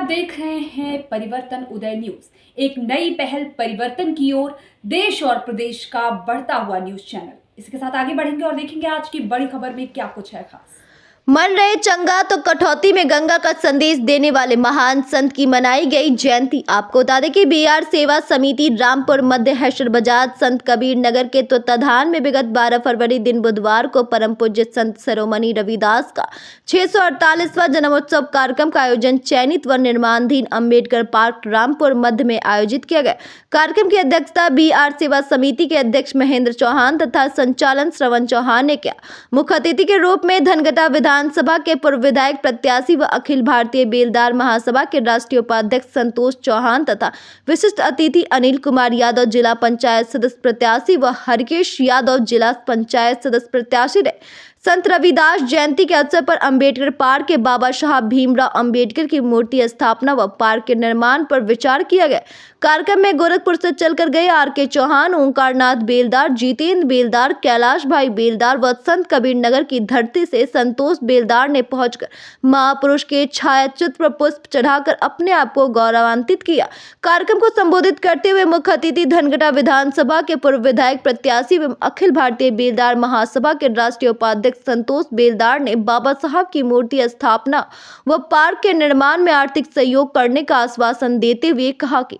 आप देख रहे हैं परिवर्तन उदय न्यूज, एक नई पहल परिवर्तन की ओर, देश और प्रदेश का बढ़ता हुआ न्यूज चैनल। इसके साथ आगे बढ़ेंगे और देखेंगे आज की बड़ी खबर में क्या कुछ है खास। मन रहे चंगा तो कटौती में गंगा का संदेश देने वाले महान संत की मनाई गई जयंती। आपको बता दें कि बिहार सेवा समिति रामपुर मध्य हैशर बाजार संत कबीर नगर के तत्वाधान में विगत 12 फरवरी दिन बुधवार को परम पूज्य संत शिरोमणि रविदास का 648वां जन्मोत्सव कार्यक्रम का आयोजन चयनित व निर्माणाधीन अम्बेडकर पार्क रामपुर मध्य में आयोजित किया गया। कार्यक्रम की अध्यक्षता बिहार सेवा समिति के अध्यक्ष महेंद्र चौहान तथा संचालन श्रवण चौहान ने किया। मुख्य अतिथि के रूप में धनगटा विधानसभा के पूर्व विधायक प्रत्याशी व अखिल भारतीय बेलदार महासभा के राष्ट्रीय उपाध्यक्ष संतोष चौहान तथा विशिष्ट अतिथि अनिल कुमार यादव जिला पंचायत सदस्य प्रत्याशी व हरकेश यादव जिला पंचायत सदस्य प्रत्याशी रहे। संत रविदास जयंती के अवसर पर अंबेडकर पार्क के बाबा साहब भीमराव अंबेडकर की मूर्ति स्थापना व पार्क के निर्माण पर विचार किया गया। कार्यक्रम में गोरखपुर से चलकर गए आर.के. चौहान, ओंकारनाथ बेलदार, जितेंद्र बेलदार, कैलाश भाई बेलदार व संत कबीर नगर की धरती से संतोष बेलदार ने पहुंचकर महापुरुष के छायाचित्र पर पुष्प चढ़ाकर अपने आप को गौरवान्वित किया। कार्यक्रम को संबोधित करते हुए मुख्य अतिथि धनगटा विधानसभा के पूर्व विधायक प्रत्याशी एवं अखिल भारतीय बेलदार महासभा के राष्ट्रीय उपाध्यक्ष संतोष बेलदार ने बाबा साहब की मूर्ति स्थापना व पार्क के निर्माण में आर्थिक सहयोग करने का आश्वासन देते हुए कहा कि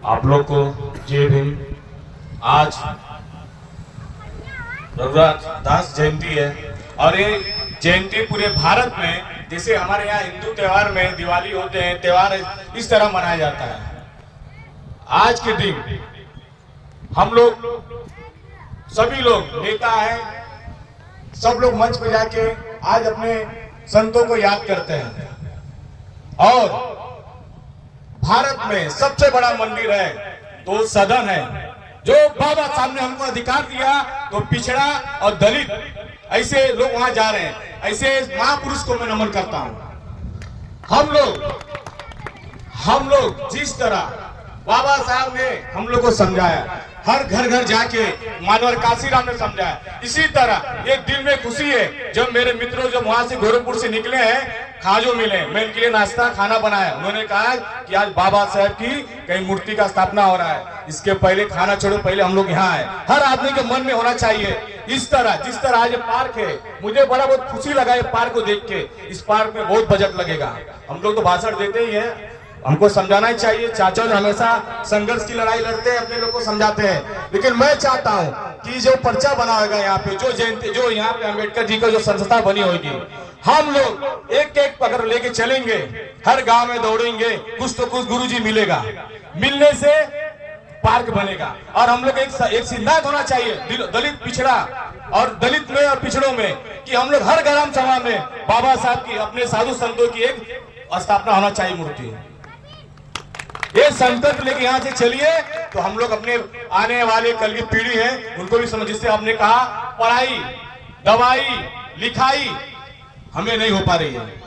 आप लोग को जय भीम। आज रविदास जयंती है और ये जयंती पूरे भारत में, जैसे हमारे यहाँ हिंदू त्योहार में दिवाली होते हैं, त्योहार इस तरह मनाया जाता है। आज के दिन हम लोग सभी लोग नेता हैं, सब लोग मंच पे जाके आज अपने संतों को याद करते हैं और भारत में सबसे बड़ा मंदिर है तो सदन है। जो बाबा साहब ने हमको अधिकार दिया तो पिछड़ा और दलित ऐसे लोग वहां जा रहे हैं, ऐसे महापुरुष को मैं नमन करता हूं। हम लोग जिस तरह बाबा साहब ने हम लोग को समझाया, हर घर घर जाके मानवर काशीराम ने समझाया, इसी तरह एक दिल में खुशी है जब मेरे मित्रों जब वहां से गोरखपुर से निकले हैं, खाजो मिले, मैं इनके लिए नाश्ता खाना बनाया। उन्होंने कहा कि आज बाबा साहब की कहीं मूर्ति का स्थापना हो रहा है, इसके पहले खाना छोड़ो, पहले हम लोग यहाँ आए। हर आदमी के मन में होना चाहिए इस तरह। जिस तरह आज पार्क है, मुझे बड़ा बहुत खुशी लगा ये पार्क को देख के। इस पार्क में बहुत बजट लगेगा। हम लोग तो भाषण देते ही है, हमको समझाना ही चाहिए। चाचा जो हमेशा संघर्ष की लड़ाई लड़ते हैं, अपने लोग को समझाते हैं, लेकिन मैं चाहता हूं कि जो पर्चा बना होगा यहाँ पे, जो जयंती, जो यहाँ पे अम्बेडकर जी का जो संस्था बनी होगी, हम लोग एक एक पकड़ लेके चलेंगे, हर गांव में दौड़ेंगे, कुछ तो कुछ गुरुजी मिलेगा, मिलने से पार्क बनेगा। और हम लोग एक सिद्धांत होना चाहिए दलित पिछड़ा और दलित में और पिछड़ों में, कि हम लोग हर ग्राम सभा में बाबा साहब की, अपने साधु संतों की एक स्थापना होना चाहिए मूर्ति। ये संकल्प लेके यहाँ से चलिए तो हम लोग अपने आने वाले कल की पीढ़ी है उनको भी समझ। जिससे आपने कहा पढ़ाई, दवाई, लिखाई हमें नहीं हो पा रही है।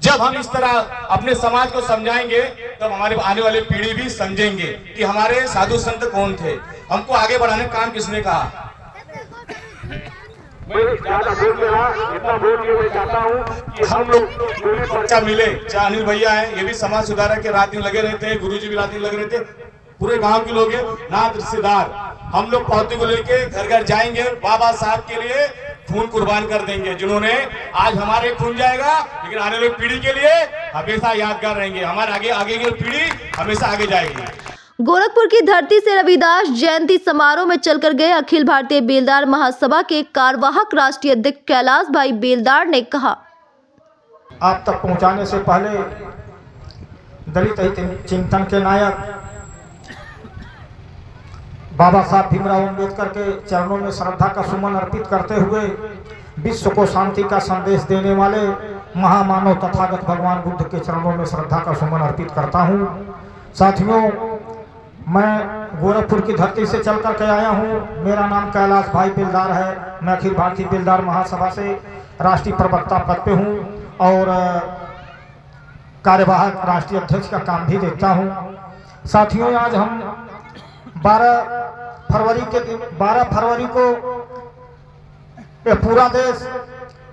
जब हम इस तरह अपने समाज को समझाएंगे तब हमारे आने वाले पीढ़ी भी समझेंगे कि हमारे साधु संत कौन थे, हमको आगे बढ़ाने का काम किसने कहा। मैं ज्यादा बोल रहा, इतना बोल के मैं चाहता हूँ कि हम लोग पूरी पर्चा मिले। चाहे अनिल भैया है, ये भी समाज सुधारक के रात दिन लगे रहते हैं, गुरुजी भी रात दिन लगे रहते हैं, पूरे गांव के लोग हैं, नाथ रिश्तेदार, हम लोग पौधे को लेके घर घर जाएंगे, बाबा साहब के लिए खून कुर्बान कर देंगे, जिन्होंने आज हमारे खून जाएगा लेकिन आने वाली पीढ़ी के लिए हमेशा यादगार रहेंगे। हमारे आगे की पीढ़ी हमेशा आगे जाएगी। गोरखपुर की धरती से रविदास जयंती समारोह में चलकर गए अखिल भारतीय बेलदार महासभा के कार्यवाहक राष्ट्रीय अध्यक्ष कैलाश भाई बेलदार ने कहा, आप तक पहुंचाने से पहले दलित चिंतन के नायक बाबा साहब भीमराव अंबेडकर के चरणों में श्रद्धा का सुमन अर्पित करते हुए विश्व को शांति का संदेश देने वाले महामानव तथागत भगवान बुद्ध के चरणों में श्रद्धा का सुमन अर्पित करता हूं। साथियों, मैं गोरखपुर की धरती से चल कर के आया हूँ। मेरा नाम कैलाश भाई बेलदार है। मैं अखिल भारतीय बेलदार महासभा से राष्ट्रीय प्रवक्ता पद पे हूँ और कार्यवाहक राष्ट्रीय अध्यक्ष का काम भी देखता हूँ। साथियों, आज हम 12 फरवरी को पूरा देश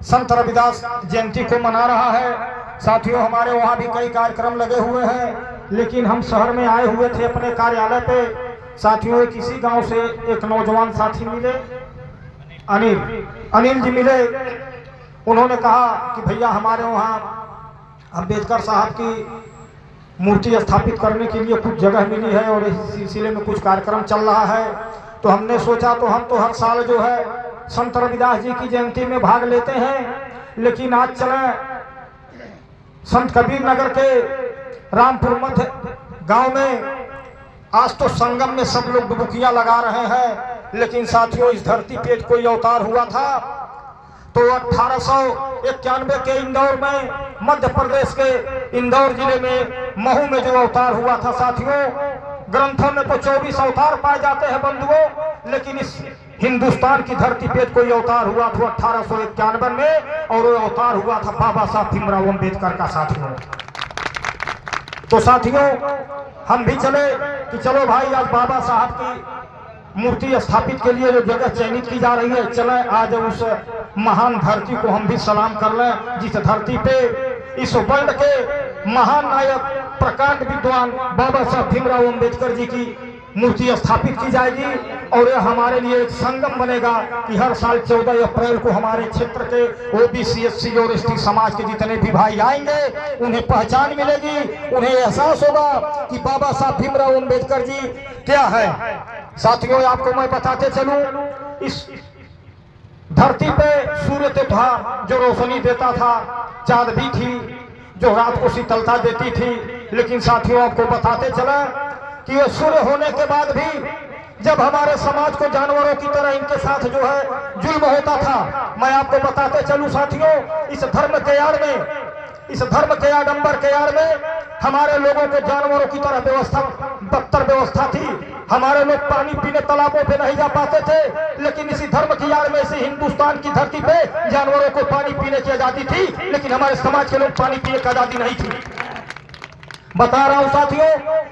संत रविदास जयंती को मना रहा है। साथियों हमारे वहाँ भी कई कार्यक्रम लगे हुए हैं, लेकिन हम शहर में आए हुए थे अपने कार्यालय पे। साथियों किसी गांव से एक नौजवान साथी मिले, अनिल जी मिले। उन्होंने कहा कि भैया हमारे वहाँ अम्बेडकर साहब की मूर्ति स्थापित करने के लिए कुछ जगह मिली है और इस सिलसिले में कुछ कार्यक्रम चल रहा है। तो हमने सोचा तो हम तो हर साल जो है संत रविदास जी की जयंती में भाग लेते हैं, लेकिन आज चले संत कबीर नगर के रामपुर मध्य गांव में। आज तो संगम में सब लोग डुबकियां लगा रहे हैं, लेकिन साथियों इस धरती पे कोई अवतार हुआ था तो 1891 के इंदौर में, मध्य प्रदेश के इंदौर जिले में महू में जो अवतार हुआ था। साथियों ग्रंथों में तो 24 अवतार पाए जाते हैं बंधुओं, लेकिन इस हिंदुस्तान की धरती पे कोई अवतार हुआ था 1891 में, और वो अवतार हुआ था बाबा साहब भीमराव अम्बेडकर का। साथियों तो साथियों हम भी चले कि चलो भाई आज बाबा साहब की मूर्ति स्थापित के लिए जो जगह चयनित की जा रही है, चले आज उस महान धरती को हम भी सलाम कर लें, जिस धरती पे इस वर्ल्ड के महान नायक प्रकांड विद्वान बाबा साहब भीमराव अम्बेडकर जी की मूर्ति स्थापित की जाएगी। और यह हमारे लिए एक संगम बनेगा कि हर साल 14 अप्रैल को हमारे क्षेत्र के ओबीसी, एससी और एसटी समाज के जितने भी भाई आएंगे उन्हें पहचान मिलेगी, उन्हें एहसास होगा कि बाबा साहब भीमराव अम्बेडकर जी क्या है। साथियों आपको मैं बताते चलूं, इस धरती पे सूर्य तो था जो रोशनी देता था, चांद भी थी जो रात को शीतलता देती थी, लेकिन साथियों आपको बताते चला कि ये सूर्य होने के बाद भी जब हमारे समाज को जानवरों की तरह इनके साथ जो है जुल्म होता था, मैं आपको बताते चलूं साथियों, इस धर्म के आड़ में, इस धर्म के आडंबर के आड़ में हमारे लोगों को जानवरों की तरह व्यवस्था, बदतर व्यवस्था थी। हमारे लोग पानी पीने तालाबों पे नहीं जा पाते थे, लेकिन इसी धर्म की आड़ में, इसी हिंदुस्तान की धरती पे जानवरों को पानी पीने की आजादी थी, लेकिन हमारे समाज के लोग पानी पीने की आजादी नहीं थी। बता रहा हूं साथियों,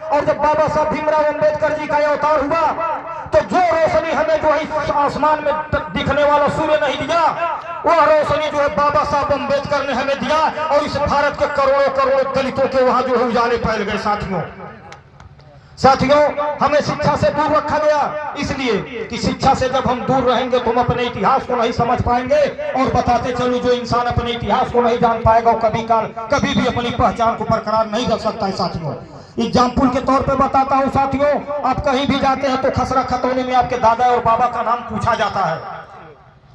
और जब बाबा साहब भीमराव अम्बेडकर जी का अवतार हुआ तो जो रोशनी हमें जो है आसमान में दिखने वाला सूर्य नहीं दिया, वह रोशनी जो है बाबा साहब अम्बेडकर ने हमें दिया, और इस भारत के करोड़ों करोड़ों दलितों के वहां जो है उजाले फैल गए। साथियों हमें शिक्षा से दूर रखा गया, इसलिए कि शिक्षा से जब हम दूर रहेंगे तो हम अपने इतिहास को नहीं समझ पाएंगे। और बताते चलूं, जो इंसान अपने इतिहास को नहीं जान पाएगा वो कभी भी अपनी पहचान को बरकरार नहीं रख सकता है। साथियों एग्जाम्पल के तौर पे बताता हूं साथियों, आप कहीं भी जाते हैं तो खसरा खतौनी में आपके दादा और बाबा का नाम पूछा जाता है,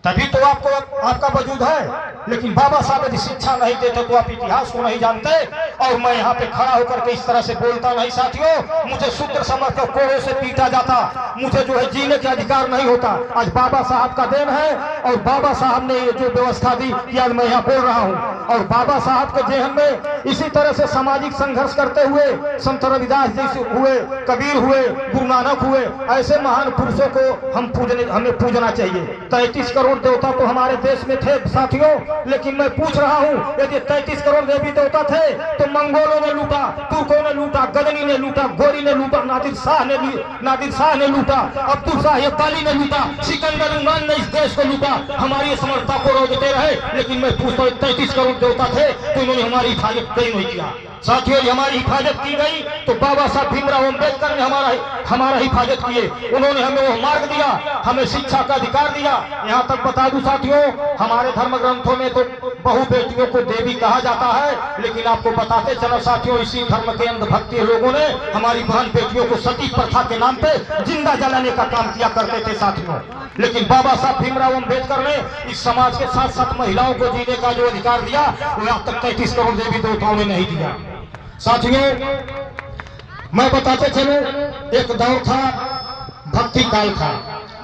तभी तो आपको आपका वजूद है। लेकिन बाबा साहब यदि शिक्षा नहीं देते तो आप इतिहास को नहीं जानते। और मैं यहाँ पे खड़ा होकर के इस तरह से बोलता नहीं साथियों, मुझे शूद्र समझ कर कोड़े से पीटा जाता, मुझे जो है जीने का अधिकार नहीं होता। आज बाबा साहब का देन है, और बाबा साहब ने ये जो व्यवस्था दी कि आज मैं यहाँ बोल रहा हूँ। और बाबा साहब के जेहन में इसी तरह से सामाजिक संघर्ष करते हुए संत रविदास जी हुए, कबीर हुए, गुरु नानक हुए, ऐसे महान पुरुषों को हमें पूजना चाहिए। 33 करोड़ देवता तो हमारे देश में थे साथियों, लेकिन मैं पूछ रहा हूं, यदि 33 करोड़ देवी देवता थे तो मंगोलों ने लूटा, तुर्कों ने लूटा, गजनी ने लूटा, गोरी ने लूटा, नादिर शाह ने लूटा, अब्दुल शाह अब्दाली ने लूटा, सिकंदर उमान ने इस देश को लूटा, हमारी समर्था को रोकते रहे। लेकिन मैं पूछता हूं 33 करोड़ देवता थे तो इन्होंने हमारी हिफाजत क्यों नहीं किया। साथियों हमारी हिफाजत की गई तो बाबा साहब भीमराव अम्बेडकर ने हमारा हिफाजत किए, उन्होंने हमें वो मार्ग दिया, हमें शिक्षा का अधिकार दिया। यहाँ तक बता दूं साथियों, हमारे धर्म ग्रंथों में तो बहु बेटियों को देवी कहा जाता है, लेकिन आपको बताते चलो साथियों, इसी धर्म के अंधभक्ति लोगों ने हमारी बहन बेटियों को सती प्रथा के नाम पे जिंदा जलाने का काम किया करते थे साथियों। लेकिन बाबा साहब भीमराव अम्बेडकर ने इस समाज के साथ साथ महिलाओं को जीने का जो अधिकार दिया वो अब तक 33 करोड़ देवी देवताओं ने नहीं दिया। साथियों मैं बताते चलूं, एक दौर था, भक्ति काल था।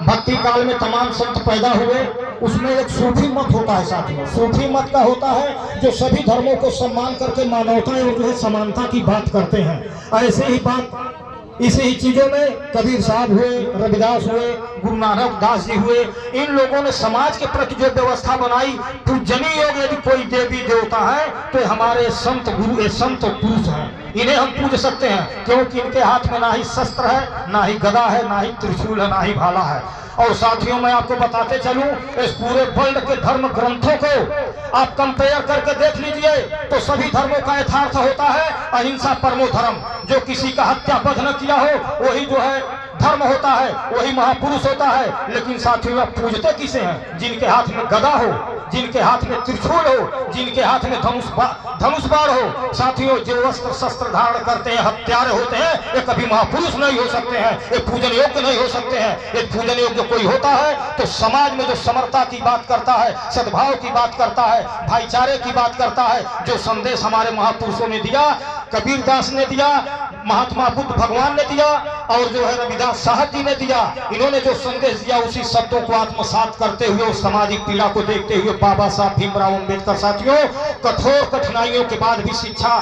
भक्ति काल में तमाम संत पैदा हुए, उसमें एक सूफी मत होता है साथियों। सूफी मत का होता है जो सभी धर्मों को सम्मान करके मानवता और जो है समानता की बात करते हैं। ऐसे ही बात इसी ही चीजों में कबीर साहब हुए, रविदास हुए, गुरु नानक दास जी हुए, इन लोगों ने समाज के प्रति जो व्यवस्था बनाई, पूजनीय योग यदि कोई देवी देवता है तो हमारे संत गुरु, ये संत पुरुष हैं, इन्हें हम पूज सकते हैं, क्योंकि इनके हाथ में ना ही शस्त्र है, ना ही गदा है, ना ही त्रिशूल है, ना ही भाला है। और साथियों मैं आपको बताते चलूं, इस पूरे वर्ल्ड के धर्म ग्रंथों को आप कंपेयर करके देख लीजिए तो सभी धर्मों का यथार्थ होता है अहिंसा परमो धर्म। जो किसी का हत्या वध न किया हो वही जो है धर्म होता है, वही महापुरुष होता है। लेकिन साथियों आप पूजते किसे हैं? जिनके हाथ में गदा हो, जिनके हाथ में त्रिशूल हो, जिनके हाथ में धनुष बाण हो। साथियों जो वस्त्र शस्त्र धारण करते हैं, हत्यारे होते हैं, ये कभी महापुरुष नहीं हो सकते हैं, ये पूजन योग्य नहीं हो सकते हैं। ये पूजन योग्य कोई होता है तो समाज में जो समरता की बात करता है, सद्भाव की बात करता है, भाईचारे की बात करता है, जो संदेश हमारे महापुरुषों ने दिया, कबीर दास ने दिया, महात्मा बुद्ध भगवान ने दिया और जो है रविदास साहब जी ने दिया। इन्होंने जो संदेश दिया उसी शब्दों को आत्मसात करते हुए उस सामाजिक पीड़ा को देखते हुए बाबा साहब भीमराव अम्बेडकर साथियों कठोर कठिनाइयों के बाद भी शिक्षा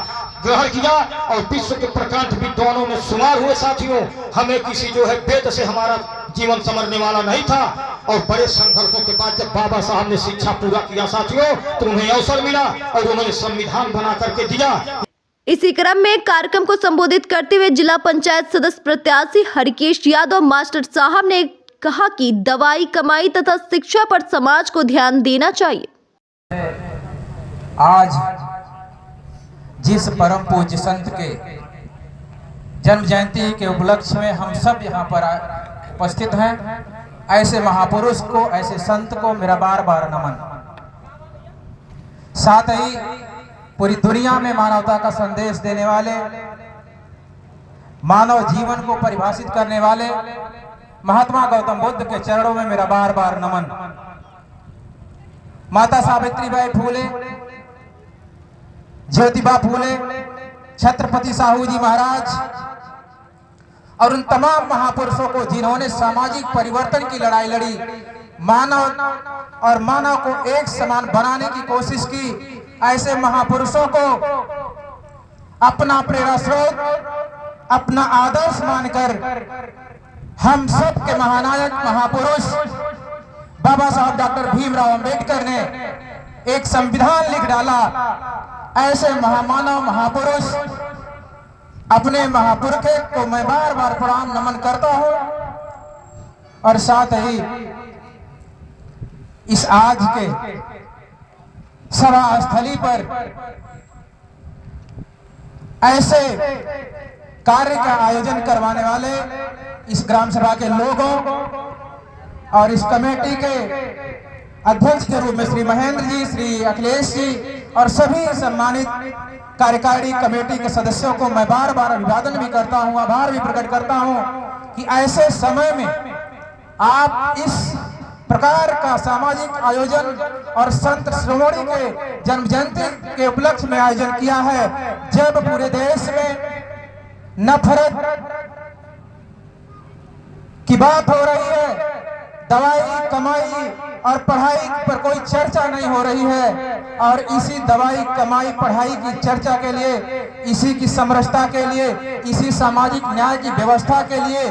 ग्रहण किया और विश्व के प्रकांड विद्वानों में शुमार हुए। साथियों हमें किसी जो है वेद से हमारा जीवन संवरने वाला नहीं था और बड़े संघर्षों के बाद जब बाबा साहब ने शिक्षा पूरा किया साथियों तो उन्हें अवसर मिला और उन्होंने संविधान बना करके दिया। इसी क्रम में कार्यक्रम को संबोधित करते हुए जिला पंचायत सदस्य प्रत्याशी हरिकेश यादव मास्टर साहब ने कहा कि दवाई कमाई तथा शिक्षा पर समाज को ध्यान देना चाहिए। आज जिस परम पूज्य संत के जन्म जयंती के उपलक्ष्य में हम सब यहाँ पर उपस्थित हैं, ऐसे महापुरुष को, ऐसे संत को मेरा बार बार नमन। साथ ही पूरी दुनिया में मानवता का संदेश देने वाले, मानव जीवन को परिभाषित करने वाले महात्मा गौतम बुद्ध के चरणों में मेरा बार बार नमन। माता सावित्रीबाई फूले, ज्योतिबा फूले, छत्रपति साहू जी महाराज और उन तमाम महापुरुषों को जिन्होंने सामाजिक परिवर्तन की लड़ाई लड़ी, मानव और मानव को एक समान बनाने की कोशिश की, ऐसे महापुरुषों को अपना प्रेरणा स्रोत, अपना आदर्श मानकर हम सब के महानायक महापुरुष बाबा साहब डॉक्टर भीमराव अंबेडकर ने एक संविधान लिख डाला। ऐसे महामानव महापुरुष अपने महापुरुष को मैं बार बार प्रणाम नमन करता हूं और साथ ही इस आज के सभा स्थली पर ऐसे कार्य का आयोजन करवाने वाले इस ग्राम सभा के लोगों और इस कमेटी के अध्यक्ष के रूप में श्री महेंद्र जी, श्री अखिलेश जी और सभी सम्मानित कार्यकारी कमेटी के सदस्यों को मैं बार बार अभिवादन भी करता हूं, आभार भी प्रकट करता हूं कि ऐसे समय में आप इस प्रकार का सामाजिक आयोजन और संत श्रोमणी के जन्म जयंती के उपलक्ष्य में आयोजन किया है, जब पूरे देश में नफरत की बात हो रही है, दवाई कमाई और पढ़ाई पर कोई चर्चा नहीं हो रही है। और इसी दवाई कमाई पढ़ाई की चर्चा के लिए, इसी की समरसता के लिए, इसी सामाजिक न्याय की व्यवस्था के लिए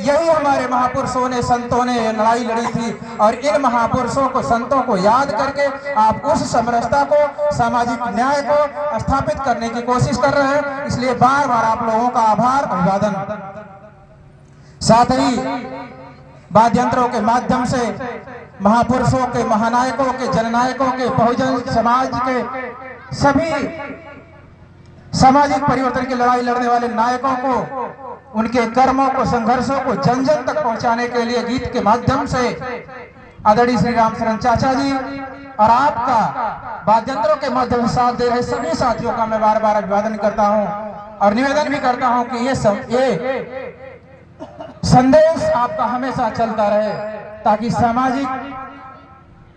यही हमारे महापुरुषों ने, संतों ने लड़ाई लड़ी थी। और इन महापुरुषों को, संतों को याद करके आप उस समरसता को, सामाजिक न्याय को स्थापित करने की कोशिश कर रहे हैं। इसलिए बार बार आप लोगों का आभार, अभिवादन। साथ ही वाद्य यंत्रों के माध्यम से महापुरुषों के, महानायकों के, जननायकों के, बहुजन समाज के सभी सामाजिक परिवर्तन की लड़ाई लड़ने वाले नायकों को, उनके कर्मों को, संघर्षों को जन जन तक पहुंचाने के लिए गीत के माध्यम से आदरणीय श्री राम शरण चाचा जी और आपका वाद्य यंत्रों के माध्यम से साथ दे रहे सभी साथियों का मैं बार बार अभिवादन करता हूं और निवेदन भी करता हूं कि ये संदेश आपका हमेशा चलता रहे, ताकि सामाजिक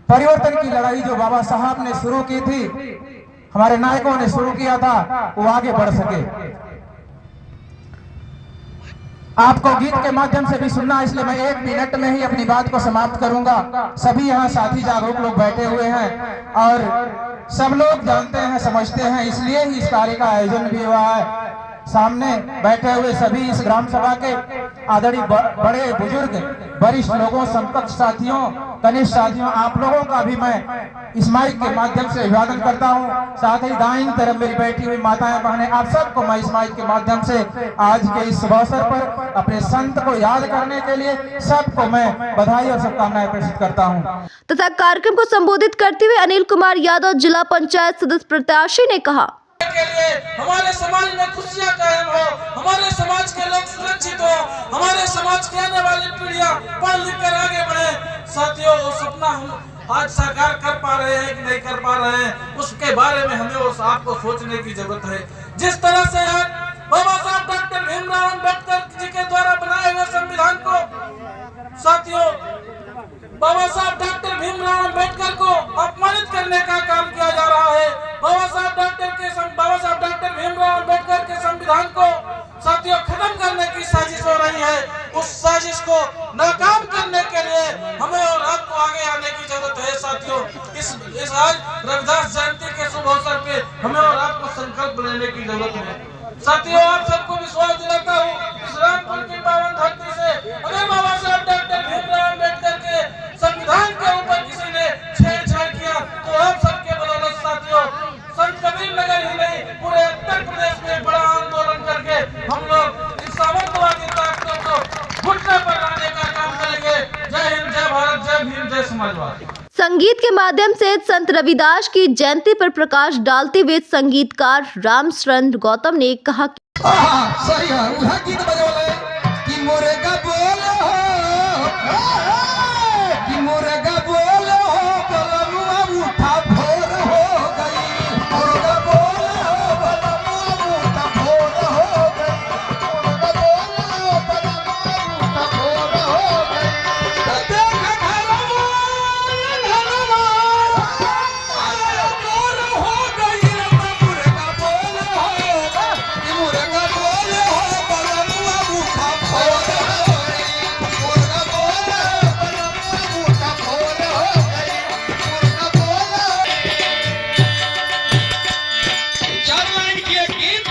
परिवर्तन की लड़ाई जो बाबा साहब ने शुरू की थी, हमारे नायकों ने शुरू किया था, वो आगे बढ़ सके। आपको गीत के माध्यम से भी सुनना, इसलिए मैं 1 मिनट में ही अपनी बात को समाप्त करूंगा। सभी यहाँ साथी जागरूक लोग बैठे हुए हैं और सब लोग जानते हैं, समझते हैं, इसलिए ही इस कार्य का आयोजन भी हुआ है। सामने बैठे हुए सभी इस ग्राम सभा के आदरणीय बड़े बुजुर्ग वरिष्ठ लोगों, समकक्ष साथियों, कनिष्ठ साथियों, आप लोगों का भी मैं इस माइक के माध्यम से अभिवादन करता हूं। साथ ही दाईं तरफ मेरी बैठी हुई माताएं बहनें, आप सबको मैं इस माइक के माध्यम से आज के इस शुभ अवसर पर अपने संत को याद करने के लिए सबको मैं बधाई और शुभकामनाएं प्रेषित करता हूं। तथा कार्यक्रम को संबोधित करते हुए अनिल कुमार यादव जिला पंचायत सदस्य प्रत्याशी ने कहा के लिए हमारे समाज में खुशियां कायम हो, हमारे समाज के लोग सुरक्षित हो, हमारे समाज की आने वाली पीढ़ियां पढ़ लिख कर आगे बढ़े। साथियों, वो सपना हम आज साकार कर पा रहे हैं कि नहीं कर पा रहे हैं, उसके बारे में हमें उस आपको सोचने की जरूरत है। जिस तरह से आज बाबा साहब डॉक्टर भीमराव अम्बेडकर जी के द्वारा बनाए हुए संविधान को, साथियों, बाबा साहब डॉक्टर भीमराव अम्बेडकर को अपमानित करने का काम किया जा रहा है। बाबा साहब डॉक्टर भीमराव अम्बेडकर के संविधान को साथियों खत्म करने की साजिश हो रही है। उस साजिश को नाकाम करने के लिए हमें और आपको आगे आने की जरूरत है। साथियों, इस आज रविदास जयंती के शुभ अवसर पे हमें और आपको संकल्प लेने की जरूरत है। साथियों, आप सबको विश्वास दिलाता हूँ, इस रामपुर की पावन धरती से अगर बाबा साहब डॉक्टर भीमराव अम्बेडकर के संविधान के ऊपर किसी ने छेड़छाड़ किया तो आप सबके बदौलत साथियों संत कबीर नगर ही नहीं पूरे उत्तर प्रदेश में बड़ा आंदोलन करके हम लोग इन सामंतवादी ताकतों को घुटने पर लाने का काम करेंगे। जय हिंद, जय भारत, जय भीम, जय समाजवाद। संगीत के माध्यम से संत रविदास की जयंती पर प्रकाश डालते हुए संगीतकार रामशरण गौतम ने कहा सही है, उहा गीत बजौले कि मुर्गा बोले हो, कि मुर्गा बोले हो, बलनुआ उठा भोर हो गई, मुर्गा बोले हो, बलनुआ उठा भोर हो गई, मुर्गा बोले हो, बलनुआ उठा भोर हो गई। देख घरवा अरे भोर हो गई, मुर्गा बोले हो, कि मुर्गा बोले हो, बलनुआ उठा भोर हो गई, मुर्गा बोले हो, बलनुआ उठा भोर हो गई, मुर्गा बोले। चार लाइन की एक गीत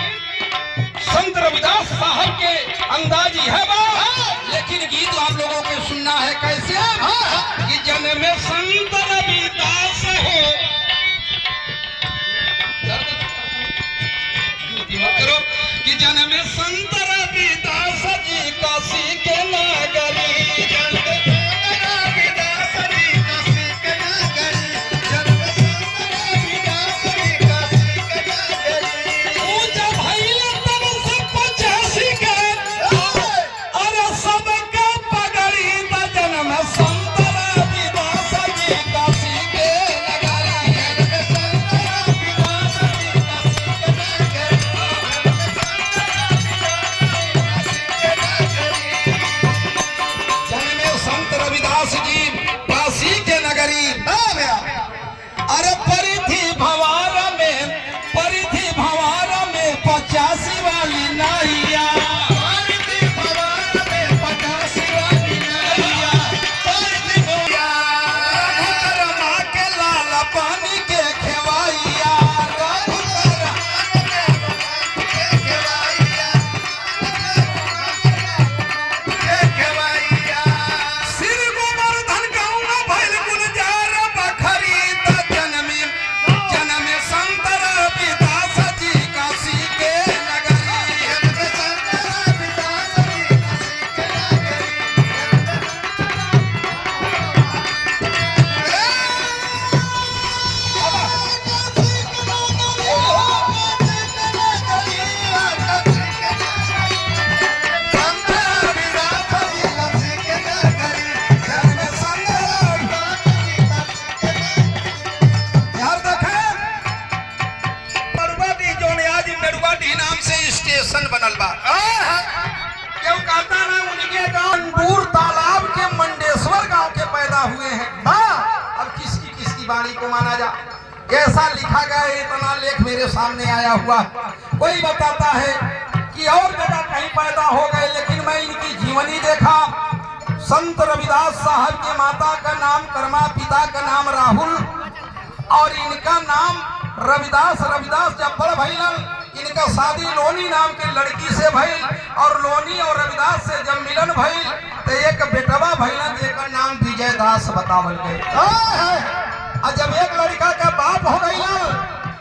संत रविदास साहब के अंदाजी है लेकिन गीत आप लोगों को सुनना है कैसे कि जन्म संत रविदास हो, मत करो कि जन्म संत रविदास जी काशी के नगरी, जन्म रविदास जी काशी के नगरी, जन्म संत रविदास जी काशी के नगरी। पूजा भइल तब से 85 के, अरे सबका पगड़ी त जन्म संत रविदास जी काशी के नगरी, जन्म संत रविदास जी काशी के नगरी। जन्मे संत रविदास जी काशी के नगरी। अरे परिधि भवार में 85 वाली नैया, परिधि भवार में 85 वाली नैया, परिधि भवार माँ के लाल पानी के खेवैया, श्री गोवर्धन गौना भइल गुलजार बखरी त जन्मे संत रविदास जी काशी के नगरी, जन्मे संत रविदास जी काशी के स्टेशन बनल बा। क्यों कहता ना उनके गांव दूर तालाब के मंडेश्वर गांव के पैदा हुए हैं। अब किसकी वाणी को माना जा, कैसा लिखा गया है, इतना लेख मेरे सामने आया हुआ। कोई बताता है कि और जगह कहीं पैदा हो गए, लेकिन मैं इनकी जीवनी देखा। संत रविदास साहब के माता का नाम कर्मा, पिता का नाम राहुल और इनका नाम रविदास। रविदास जब बड़ भइलन इनका शादी लोनी नाम की लड़की से भइल और लोनी और रविदास से जब मिलन भइल तो एक बेटवा भइला जेकर नाम विजय दास बतावल गए। और जब एक लड़का का बाप हो गईला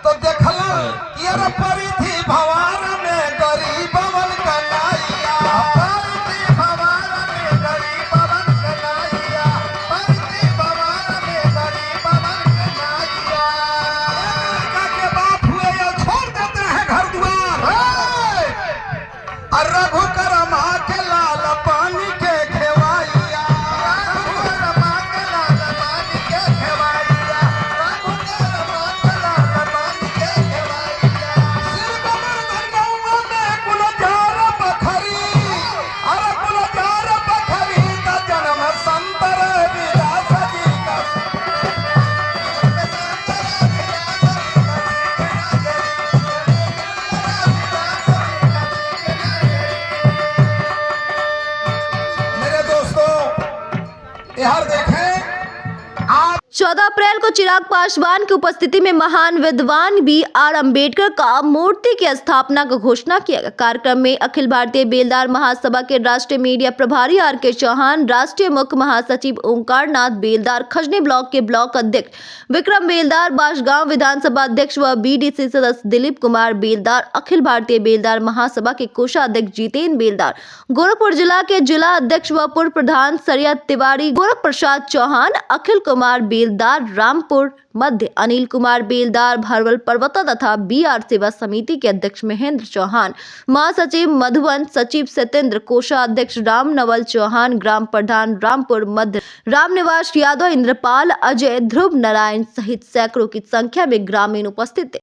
तो देखला कि अरे परी थी भवार में गरीबवन कन्हैया, परी थी भवार में गरीबवन कन्हैया, परी थी भवार में गरीबवन कन्हैया। लड़का के बाप हुए या छोड़ देते हैं घर द्वार, और रघु करमा के लाल पानी के खेवाइया, रघु करमा के लाल पानी के खेवाइया, रघु करमा के लाल पानी के खेवाइया। सिर कमर गंगौआ में गुलजार बखरी, अरे गुलजार बखरी का जन्म संत रविदास जी का। मेरे दोस्तों यार देखें आप 14 अप्रैल को चिराग पासवान की उपस्थिति में महान विद्वान BR अम्बेडकर का मूर्ति की स्थापना की घोषणा किया गया। कार्यक्रम में अखिल भारतीय बेलदार महासभा के राष्ट्रीय मीडिया प्रभारी RK चौहान, राष्ट्रीय मुख्य महासचिव ओंकार नाथ बेलदार, खजनी ब्लॉक के ब्लॉक अध्यक्ष विक्रम बेलदार, बांसगांव विधानसभा अध्यक्ष व BDC सदस्य दिलीप कुमार बेलदार, अखिल भारतीय बेलदार महासभा के कोषाध्यक्ष जितेंद्र बेलदार, गोरखपुर जिला के जिला अध्यक्ष व पूर्व प्रधान सरियत तिवारी, गोरख प्रसाद चौहान, अखिल कुमार बेलदार रामपुर मध्य, अनिल कुमार बेलदार भरवल पर्वता तथा BR सेवा समिति के अध्यक्ष महेंद्र चौहान, महासचिव मधुबन, सचिव सत्येंद्र, कोषाध्यक्ष राम नवल चौहान, ग्राम प्रधान रामपुर मध्य रामनिवास यादव, इंद्रपाल, अजय, ध्रुव नारायण सहित सैकड़ों की संख्या में ग्रामीण उपस्थित थे।